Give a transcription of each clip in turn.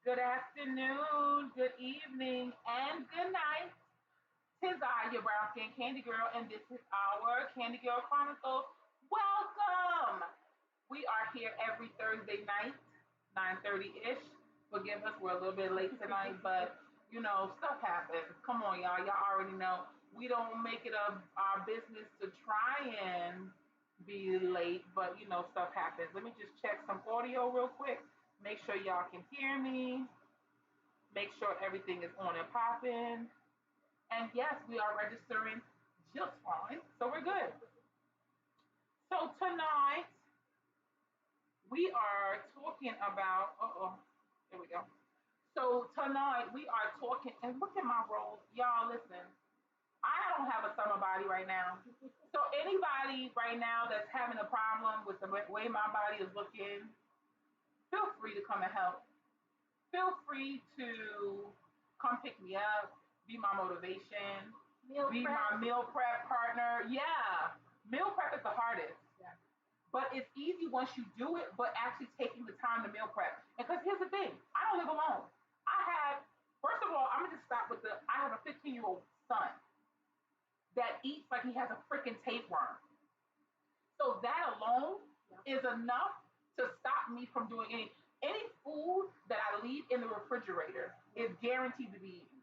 Good afternoon, good evening, and good night. Tis I, your brown skin candy girl, and this is our Candy Girl Chronicles. Welcome! We are here every Thursday night, 9:30-ish. Forgive us, we're a little bit late tonight, but stuff happens. Come on, y'all. Y'all already know. We don't make it our business to try and be late, but stuff happens. Let me just check some audio real quick. Make sure y'all can hear me. Make sure everything is on and popping. And yes, we are registering just fine. So we're good. So tonight we are talking about there we go. So tonight we are talking, and look at my rolls. Y'all listen. I don't have a summer body right now. So anybody right now that's having a problem with the way my body is looking, feel free to come and help. Feel free to come pick me up, be my motivation, be my meal prep partner. Yeah, meal prep is the hardest. Yeah. But it's easy once you do it, but actually taking the time to meal prep. Because here's the thing, I don't live alone. First of all, I'm going to just stop with I have a 15-year-old son that eats like he has a freaking tapeworm. So that alone is enough to stop me from doing any food that I leave in the refrigerator is guaranteed to be eaten.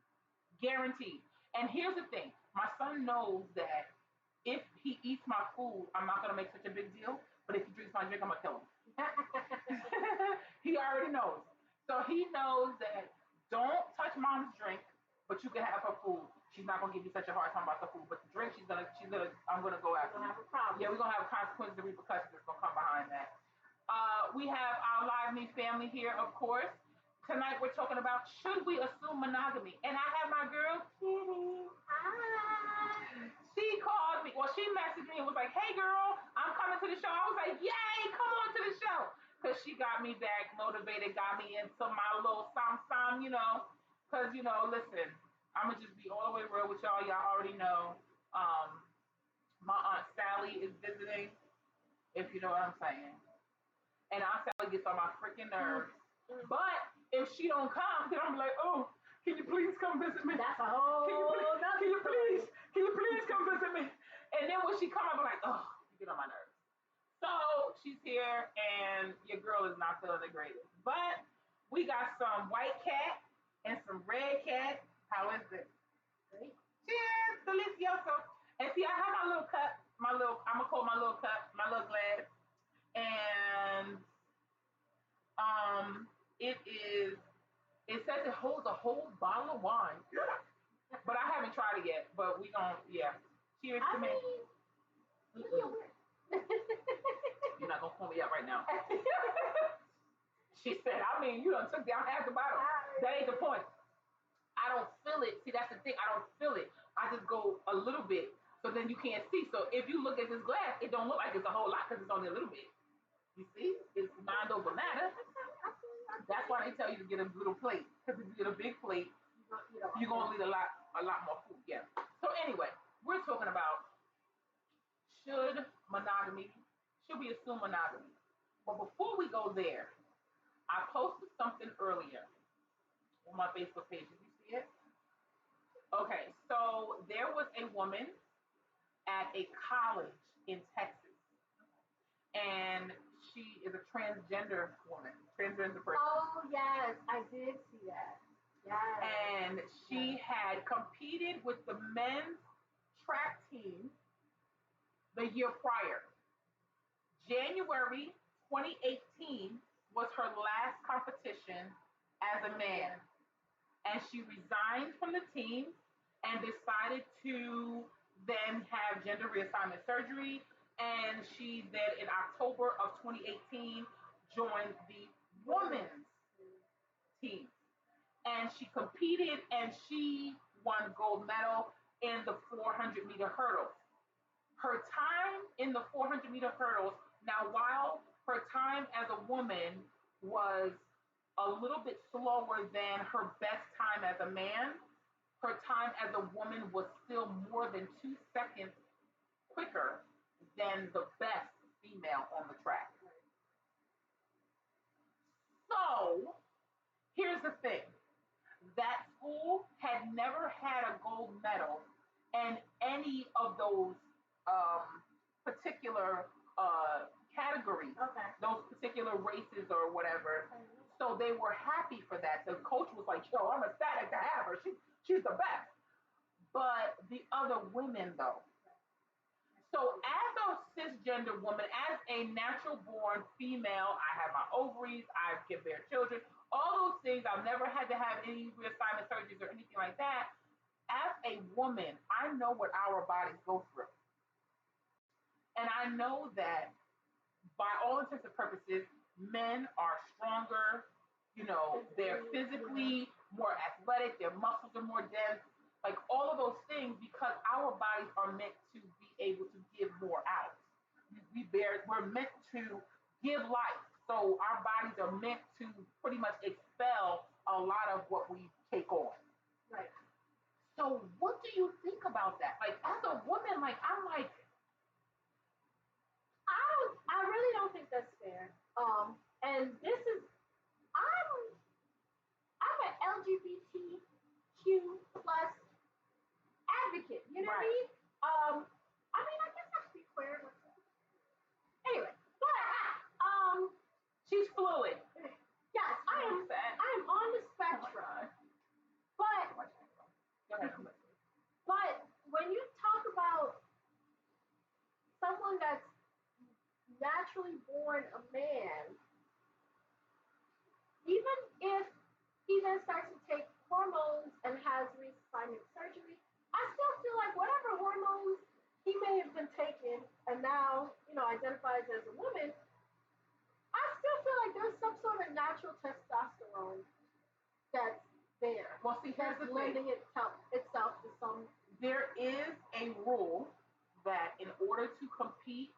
Guaranteed. And here's the thing. My son knows that if he eats my food, I'm not going to make such a big deal. But if he drinks my drink, I'm going to kill him. He already knows. So he knows that don't touch mom's drink, but you can have her food. She's not gonna give you such a hard time about the food, but the drink, I'm gonna go after. We're gonna have a problem. Yeah, we're gonna have consequences and repercussions that's gonna come behind that. We have our Live Me family here, of course. Tonight we're talking about should we assume monogamy, and I have my girl Kitty. Hi. She called me. Well, she messaged me and was like, "Hey, girl, I'm coming to the show." I was like, "Yay, come on to the show!" Because she got me back motivated, got me into my little some, Because listen. I'm gonna just be all the way real with y'all. Y'all already know. My aunt Sally is visiting, if you know what I'm saying. And Aunt Sally gets on my freaking nerves. But if she don't come, then I'm like, oh, can you please come visit me? That's a whole. Can you please come visit me? And then when she come, I'm like, oh, you get on my nerves. So she's here, and your girl is not feeling the greatest. But we got some white cat and some red cat. How is it? Great. Cheers, delicioso. And see, I have my little cup, I'm gonna call my little cup, my little glass, and it says it holds a whole bottle of wine, but I haven't tried it yet. But we yeah. Cheers to me. You're not gonna call me up right now. She said, you done took down half the bottle. That ain't the point. I don't feel it. See, that's the thing. I don't feel it. I just go a little bit, so then you can't see. So if you look at this glass, it don't look like it's a whole lot because it's only a little bit. You see? It's mind over matter. That's why they tell you to get a little plate. Because if you get a big plate, you're going to need a lot more food. Yeah. So anyway, we're talking about should we assume monogamy? But before we go there, I posted something earlier on my Facebook page. Did you see it? Okay, so there was a woman at a college in Texas, and she is a transgender person. Oh, yes, I did see that. Yes. And she had competed with the men's track team the year prior. January 2018 was her last competition as a man. And she resigned from the team and decided to then have gender reassignment surgery. And she then, in October of 2018, joined the women's team. And she competed and she won gold medal in the 400-meter hurdles. Her time in the 400-meter hurdles, now while her time as a woman was a little bit slower than her best time as a man, her time as a woman was still more than 2 seconds quicker than the best female on the track. So here's here's the thing. That school had never had a gold medal in any of those um, particular categories, those particular races or whatever. So they were happy for that. The coach was like, "Yo, I'm ecstatic to have her. She's the best." But the other women, though. So as a cisgender woman, as a natural born female, I have my ovaries, I can bear children, all those things. I've never had to have any reassignment surgeries or anything like that. As a woman, I know what our bodies go through. And I know that by all intents and purposes, men are stronger, they're physically more athletic, their muscles are more dense, like all of those things, because our bodies are meant to be able to give more out. We're meant to give life. So our bodies are meant to pretty much expel a lot of what we take on. Right. So what do you think about that? Like as a woman, like I'm like, I really don't think that's fair. And this is, I'm an LGBTQ plus advocate. You know what I mean? I guess I should be queer. Anyway, but she's fluid. Yes, I am on the spectrum. But when you talk about someone that's naturally born a man, even if he then starts to take hormones and has reassignment surgery, I still feel like whatever hormones he may have been taking and now, identifies as a woman, I still feel like there's some sort of natural testosterone that's there. Well, see, here's the lending itself to some. There is a rule that in order to compete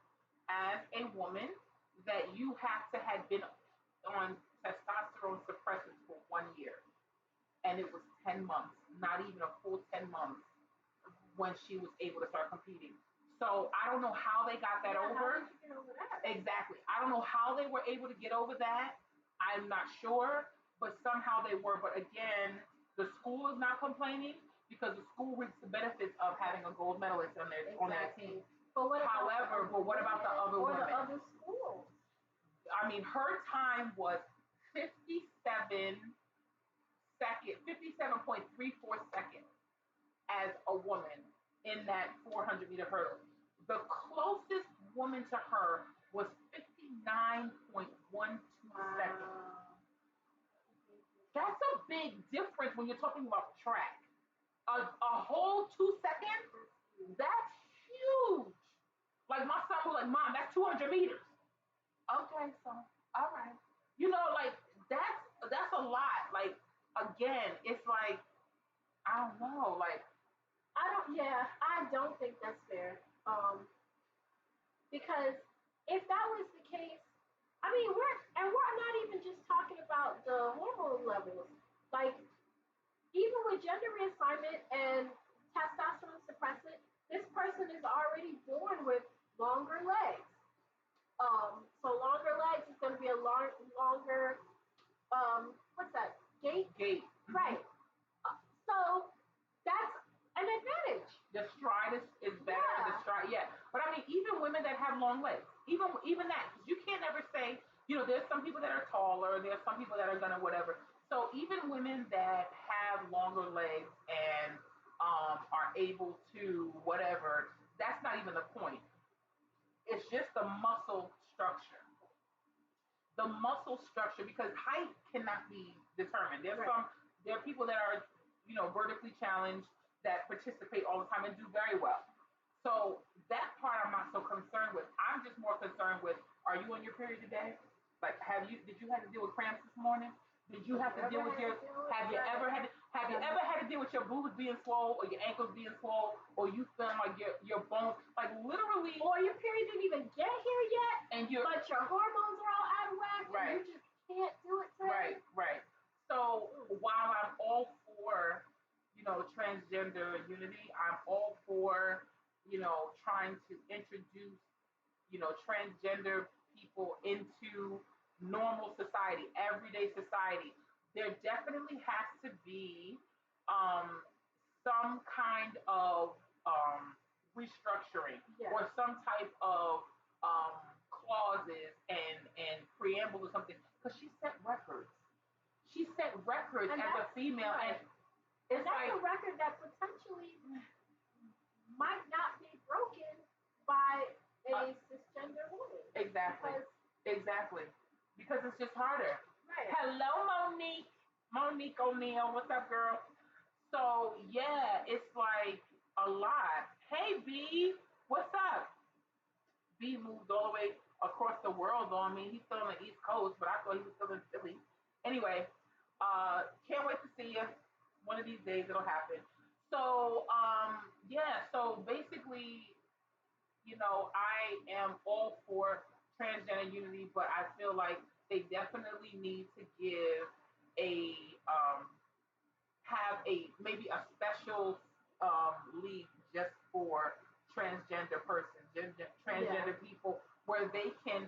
as a woman, that you have to have been on testosterone suppressants for 1 year. And it was 10 months, not even a full 10 months when she was able to start competing. So I don't know how they got that over. How did you get over that? Exactly. I don't know how they were able to get over that. I'm not sure, but somehow they were. But again, the school is not complaining because the school reaps the benefits of having a gold medalist on their team. But what about the other women? The other schools? I mean, her time was 57.34 seconds as a woman in that 400-meter hurdle. The closest woman to her was 59.12 seconds. That's a big difference when you're talking about track. A whole 2 seconds, that's huge. Like my son was like, "Mom, that's 200 meters." Okay, so all right. Like that's a lot. Like again, it's like I don't know. Like I don't think that's fair. Because if that was the case, I mean, we're not even just talking about the hormone levels. Like even with gender reassignment and testosterone suppressant, this person is already born with longer legs. So longer legs is going to be a longer, what's that? Gait? Right. So that's an advantage. The stride is better. Yeah. The stride, yeah. But I mean, even women that have long legs, even that, because you can't ever say, there's some people that are taller, there's some people that are gonna whatever. So even women that have longer legs and are able to whatever, that's not even the point. It's just the muscle structure. The muscle structure, because height cannot be determined. There are people that are, vertically challenged that participate all the time and do very well. So that part I'm not so concerned with. I'm just more concerned with, are you on your period today? Like, did you have to deal with cramps this morning? Did you have to deal with have you ever had to deal with your boobs being swole or your ankles being swole or you feeling like your bones, like literally, or your period didn't even get here yet, but your hormones are all out of whack, right? And you just can't do it today. Right. So while I'm all for, transgender unity, I'm all for, trying to introduce, transgender people into normal society, everyday society. there definitely has to be um, some kind of restructuring Yes. or some type of clauses and preamble or something because she set records. She set records And as a that's female, right. and And it's that's a like record that potentially might not be broken by a cisgender woman. exactly, Because exactly, because it's just harder. right. Hello, Monique. Monique O'Neill, what's up, girl? So yeah, it's like a lot. Hey B, what's up? B moved all the way across the world on me. He's still on the East Coast, but I thought he was still in Philly. Anyway, can't wait to see you. One of these days it'll happen. So yeah, so basically, I am all for transgender unity, but I feel like they definitely need to give a have a maybe a special league just for transgender persons, transgender people, where they can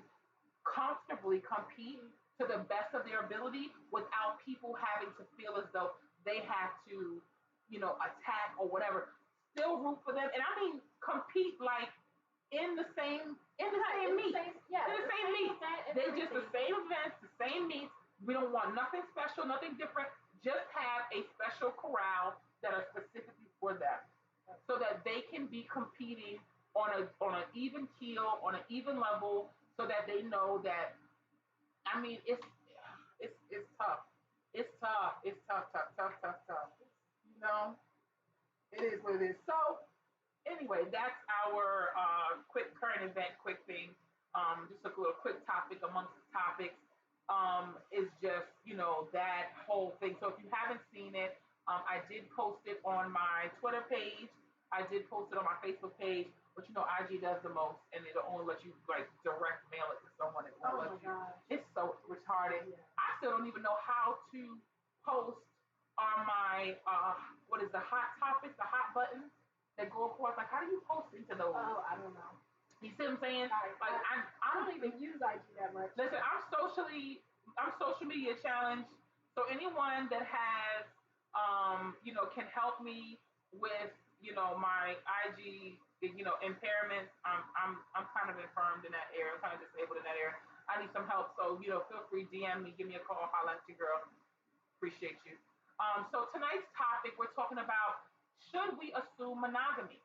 comfortably compete to the best of their ability without people having to feel as though they have to, attack or whatever. Still root for them, and I mean compete like in the same meet. Yeah, In the same meet. They just the everything. same events, the same meets. We don't want nothing special, nothing different. Just have a special corral that are specifically for them, so that they can be competing on an even keel, on an even level, so that they know that. I mean, it's tough. It's tough. It's tough, tough, tough, tough, tough. You know, it is what it is. So anyway, that's our quick current event, quick thing. Just a little quick topic amongst the topics is just, that whole thing. So if you haven't seen it, I did post it on my Twitter page. I did post it on my Facebook page, but IG does the most, and it'll only let you like direct mail it to someone. It won't Oh my let you. gosh. It's so retarded. Yeah. I still don't even know how to post on my what is the hot topics, the hot buttons that go across. Like, how do you post into those? Oh, I don't know. You see what I'm saying? Like, Like, I don't even use IG that much. listen. I'm social media challenged. So anyone that has, can help me with, my IG, impairments. I'm kind of infirmed in that area. I'm kind of disabled in that area. I need some help. So, feel free, DM me, give me a call, holla at your girl. Appreciate you. So tonight's topic, we're talking about should we assume monogamy?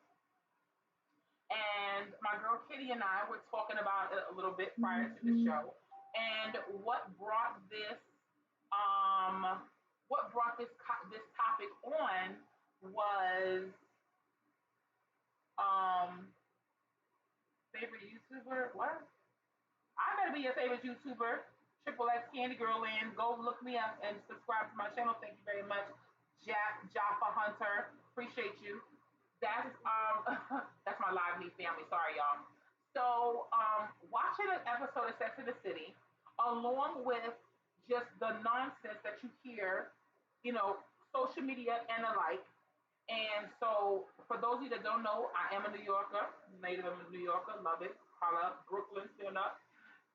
And my girl Kitty and I were talking about it a little bit prior to the show. And what brought this topic on was um, favorite YouTuber. What? I better be your favorite YouTuber. Triple X Candy Girl Land. Go look me up and subscribe to my channel. Thank you very much, Jaffa Hunter. Appreciate you. That's that's my live me family. Sorry, y'all. So watching an episode of Sex and the City, along with just the nonsense that you hear, social media and alike. And so, for those of you that don't know, I am a New Yorker, native of a New Yorker, love it. Holla, Brooklyn, stand up.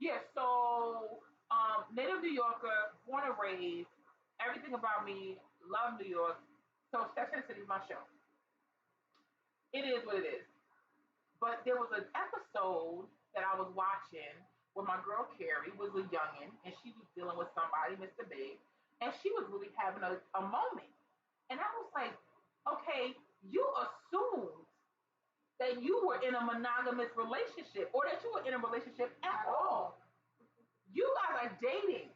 Yeah, so native New Yorker, born and raised, everything about me, love New York. So Sex and the City is my show. It is what it is. But there was an episode that I was watching where my girl Carrie was a youngin' and she was dealing with somebody, Mr. Big, and she was really having a moment. And I was like, okay, you assumed that you were in a monogamous relationship or that you were in a relationship at all. You guys are dating.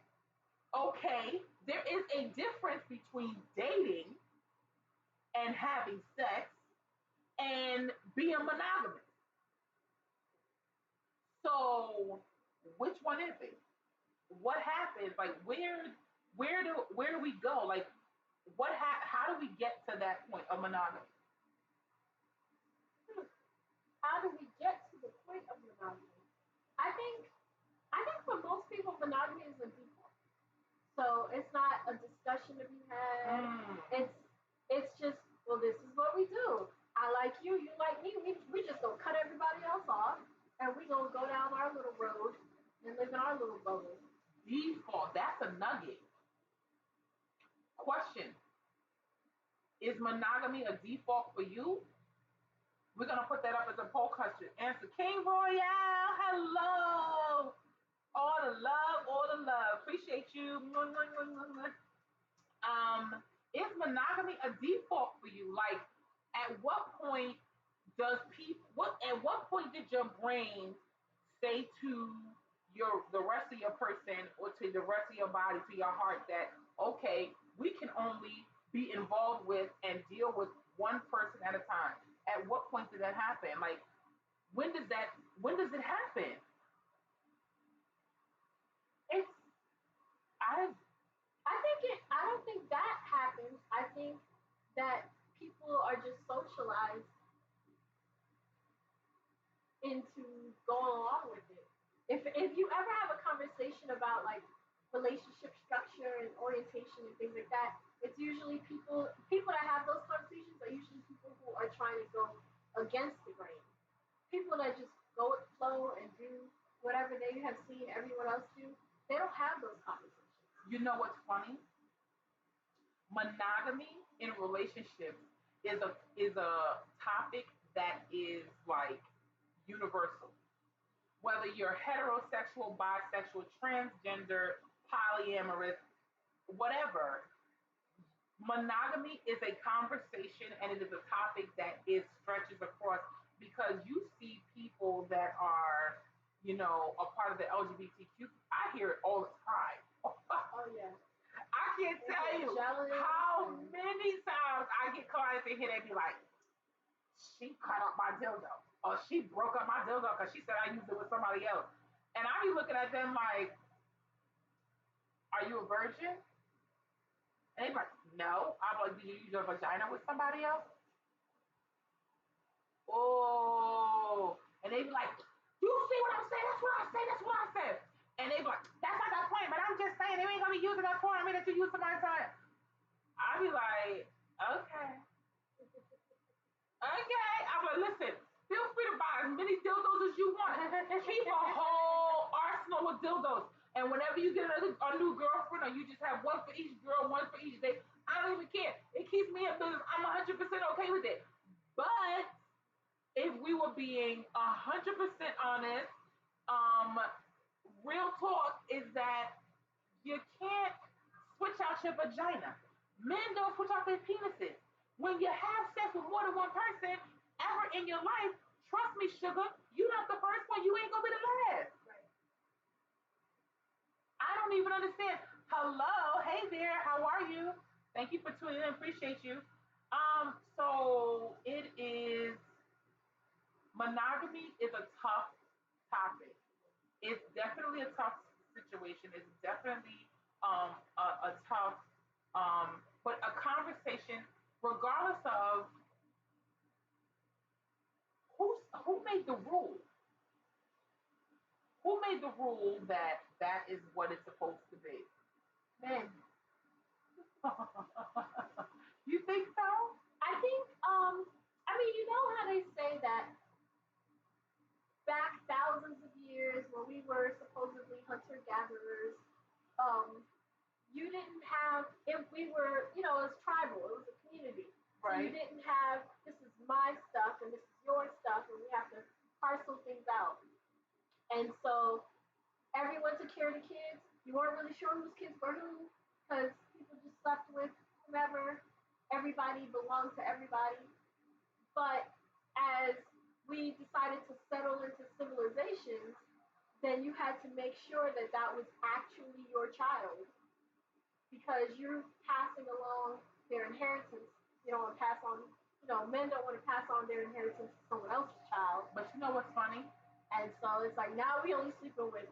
Okay, there is a difference between dating and having sex and being monogamous. So, which one is it? What happens? Like, where do we go? Like, how do we get to that point of monogamy? How do we get to the point of monogamy? I think I think for most people monogamy is a default. So it's not a discussion to be had. Mm. It's just, well, this is what we do. I like you, you like me. We just gonna cut everybody else off, and we gonna go down our little road and live in our little bubble. Default. That's a nugget. Question: is monogamy a default for you? We're gonna put that up as a poll question. Answer: King Royale, hello. All the love, all the love. Appreciate you. Is monogamy a default for you? Like, at what point does people? What at what point did your brain say to the rest of your person or to the rest of your body, to your heart, that okay, we can only be involved with and deal with one person at a time? At what point did that happen? Like, when does it happen? It's I I don't think that happens. I think that people are just socialized into going along with it. If you ever have a conversation about like relationship structure and orientation and things like that, it's usually people that have those conversations are usually people who are trying to go against the grain. People that just go with the flow and do whatever they have seen everyone else do, they don't have those conversations. You know what's funny? Monogamy in relationships is a topic that is like universal. Whether you're heterosexual, bisexual, transgender, polyamorous, whatever, monogamy is a conversation and it is a topic that is stretches across, because you see people that are, a part of the LGBTQ. I hear it all the time. Oh yeah. I can't tell you how many times I get clients in here that be like, she cut up my dildo, or she broke up my dildo because she said I used it with somebody else. And I be looking at them like, are you a virgin? And they be like, no. I'm like, did you use your vagina with somebody else? Oh. And they be like, you see what I'm saying? That's what I said. That's what I said. And they be like, that's not that point, but I'm just saying, they ain't going to be using that for me that you use somebody's time. I be like, okay. Okay. I'm like, listen, feel free to buy as many dildos as you want. Keep a whole arsenal of dildos. And whenever you get a new girlfriend, or you just have one for each girl, one for each day, I don't even care. It keeps me in business. I'm 100% okay with it. But if we were being 100% honest, um, real talk is that you can't switch out your vagina. Men don't switch out their penises. When you have sex with more than one person ever in your life, trust me, sugar, you're not the first one. You ain't gonna be the last. Right. I don't even understand. Hello, hey there, how are you? Thank you for tuning in. Appreciate you. So it is monogamy is a tough topic. It's definitely a tough situation. It's definitely a tough, but a conversation, regardless of who made the rule. Who made the rule that that is what it's supposed to be? Men. You think so? I think I mean, you know how they say that back thousands of years when we were supposedly hunter gatherers, um, you didn't have, if we were, you know, it was tribal, it was a community. So you Right. didn't have, this is my stuff and this is your stuff, and we have to parcel things out. And so everyone took care of the kids. You weren't really sure whose kids were who, because people just slept with whomever. Everybody belonged to everybody. But as we decided to settle into civilizations, then you had to make sure that that was actually your child, because you're passing along their inheritance. You don't want to pass on, you know, men don't want to pass on their inheritance to someone else's child. But you know what's funny? And so it's like, now we only sleeping with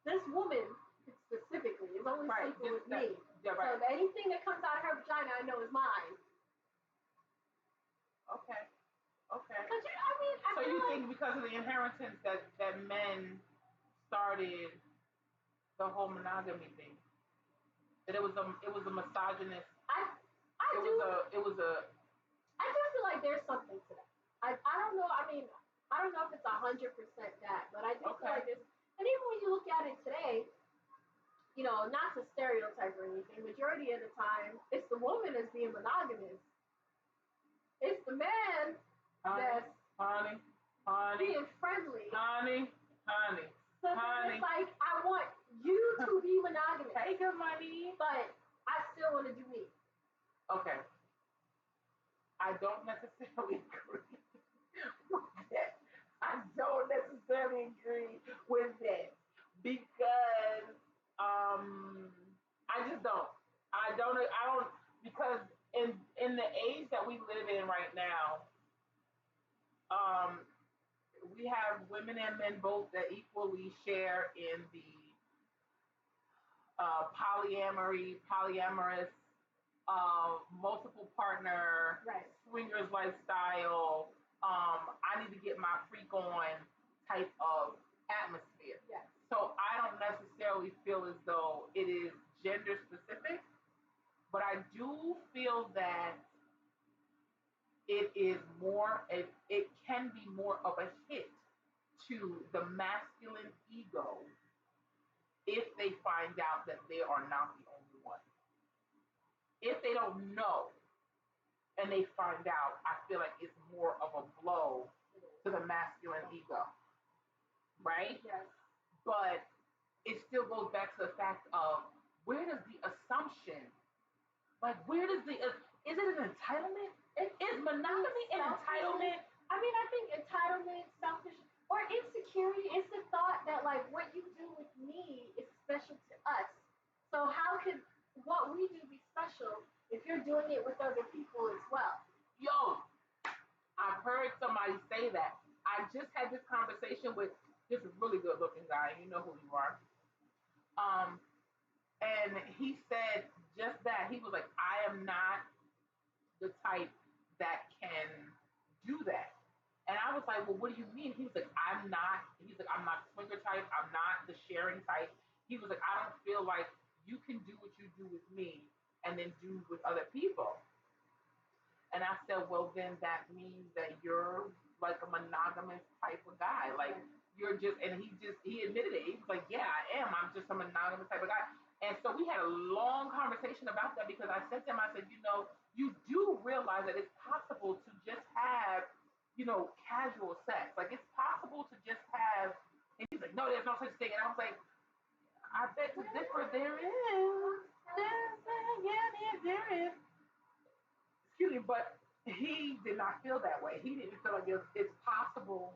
this woman specifically is only Right. sleeping with That, me. yeah, right. So anything that comes out of her vagina, I know is mine. Okay. Okay. But you, I mean, I So feel you like think because of the inheritance that men started the whole monogamy thing, that it was a misogynist. I It I was do a it was a I do feel like there's something to that. I don't know. I mean, I don't know if it's 100% that, but I do feel okay. like there's. And even when you look at it today, not to stereotype or anything, majority of the time, it's the woman that's being monogamous. It's the man that's honey, being friendly. honey. So then it's like, I want you to be monogamous. Take your money. But I still want to do me. Okay. I don't necessarily agree with that. I don't necessarily agree with that because I just don't. I don't because in the age that we live in right now, um, we have women and men both that equally share in the polyamorous, multiple partner, Right. swingers lifestyle. I need to get my freak on type of atmosphere. Yes. So I don't necessarily feel as though it is gender specific, but I do feel that it can be more of a hit to the masculine ego if they find out that they are not the only one. If they don't know and they find out, I feel like it's more of a blow to the masculine ego, right? Yes. But it still goes back to the fact of where does the assumption, like where does the, is it an entitlement? Is monogamy an entitlement? I mean, I think entitlement, selfish, or insecurity is the thought that like what you do with me is special to us. So how could what we do be special if you're doing it with other people as well? Yo, I've heard somebody say that. I just had this conversation with this really good looking guy. You know who you are. Um, and he said just that. He was like, I am not the type that can do that. And I was like, well, what do you mean? He was like, I'm not swinger type. I'm not the sharing type. He was like, I don't feel like you can do what you do with me and then do with other people. And I said, well, then that means that you're like a monogamous type of guy. Like you're just, and he admitted it. He was like, yeah, I am. I'm just a monogamous type of guy. And so we had a long conversation about that because I said to him, I said, you do realize that it's possible to just have, casual sex. Like it's possible to just have, and he's like, no, there's no such thing. And I was like, I beg to differ. There is. There is. Excuse me, but he did not feel that way. He didn't feel like it's possible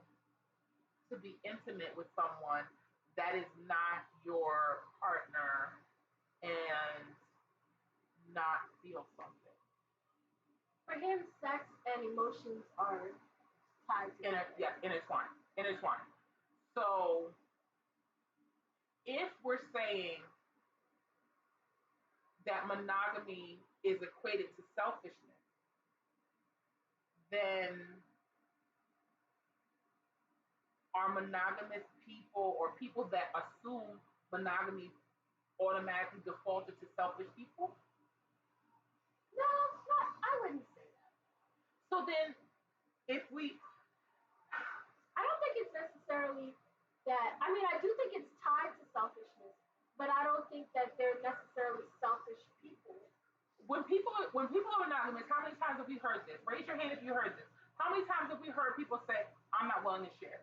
to be intimate with someone that is not your partner and not feel something. For him, sex and emotions are tied together. Yes, intertwined. So if we're saying that monogamy is equated to selfishness, then are monogamous people or people that assume monogamy automatically defaulted to selfish people? No, it's not. I wouldn't say that. So then, if we, I don't think it's necessarily that. I mean, I do think it's tied to selfishness, but I don't think that they're necessarily selfish people. when people are monogamous, how many times have we heard this? Raise your hand if you heard this. How many times have we heard people say, "I'm not willing to share.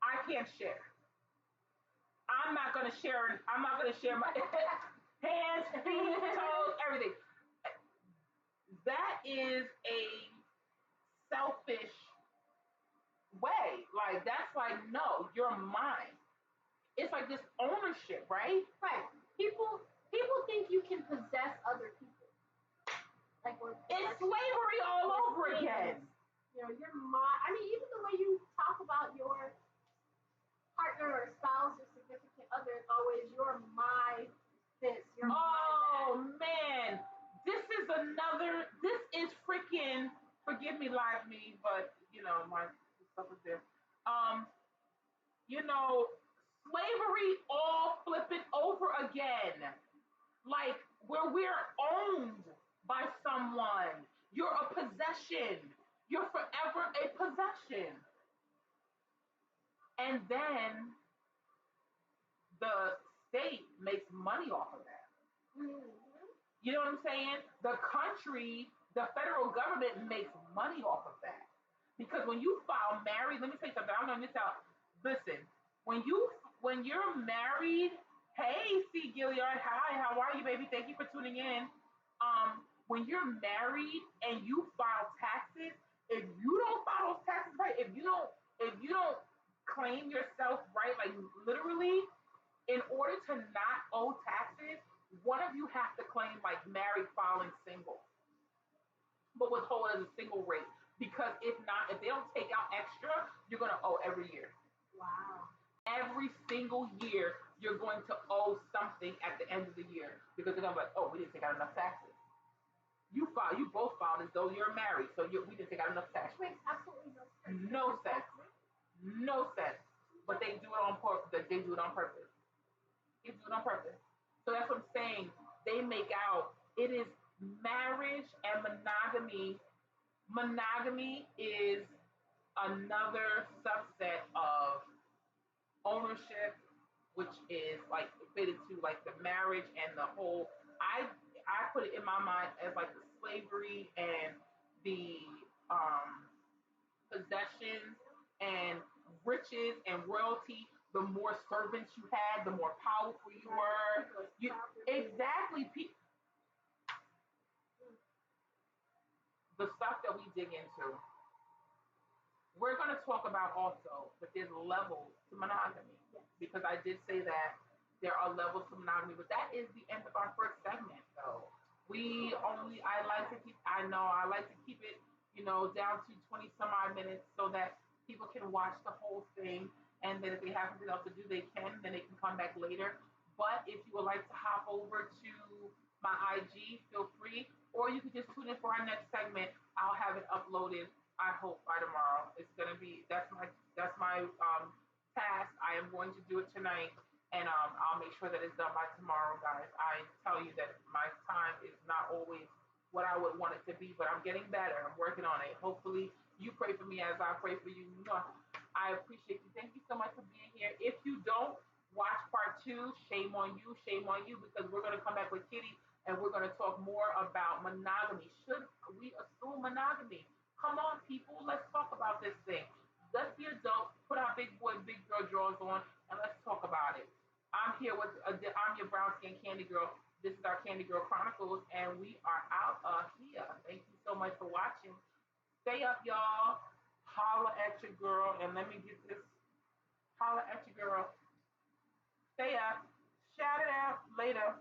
I can't share. I'm not going to share. I'm not going to share my hands, feet, toes, everything." That is a selfish way. Like that's like, no, you're mine. It's like this ownership, right? Right. People think you can possess other people. Like it's slavery all over again. You're my. I mean, even the way you talk about your partner or spouse or significant other, it's always you're my this. You're my that. Man, This is freaking. Forgive me, live me, but my stuff is there. Um, slavery all flipping over again. Like where we're owned by someone. You're a possession. You're forever a possession. And then the state makes money off of that. Mm-hmm. You know what I'm saying? The country, the federal government makes money off of that. Because when you file married, let me say something. I'm gonna miss out. Listen, when you're married, hey C Gilliard, hi, how are you, baby? Thank you for tuning in. When you're married and you file taxes, if you don't file those taxes right, if you don't claim yourself right, like literally, in order to not owe taxes, one of you have to claim like married filing single, but withhold as a single rate. Because if not, if they don't take out extra, you're gonna owe every year. Wow. Every single year, you're going to owe something at the end of the year because they're gonna be like, oh, we didn't take out enough taxes. You both filed as though you're married, so we didn't take out enough taxes. Which makes absolutely no sense. No sense, no sense. But they do it on purpose. They do it on purpose. They do it on purpose. So that's what I'm saying. They make out it is marriage and monogamy. Monogamy is another subset of ownership, which is like fitted to like the marriage and the whole. I put it in my mind as like the slavery and the um, possessions and riches and royalty. The more servants you had, the more powerful you were. You exactly the stuff that we dig into. We're going to talk about also that there's levels to monogamy because I did say that there are levels to monogamy, but that is the end of our first segment, though. I like to keep, I know, I like to keep it, down to 20 some odd minutes so that people can watch the whole thing. And then if they have something else to do, they can, then they can come back later. But if you would like to hop over to my IG, feel free, or you could just tune in for our next segment. I'll have it uploaded. I hope by tomorrow. It's gonna be that's my task. I am going to do it tonight, and I'll make sure that it's done by tomorrow, guys. I tell you that my time is not always what I would want it to be, but I'm getting better. I'm working on it. Hopefully, you pray for me as I pray for you. I appreciate you. Thank you so much for being here. If you don't watch part two, shame on you, because we're going to come back with Kitty and we're going to talk more about monogamy. Should we assume monogamy? Come on, people. Let's talk about this thing. Let's be adults, put our big boy, big girl drawers on, and let's talk about it. I'm here with, I'm your brown skin candy girl. This is our Candy Girl Chronicles, and we are out of here. Thank you so much for watching. Stay up, y'all. Holla at your girl, and let me get this. Holla at your girl. Stay up. Shout it out later.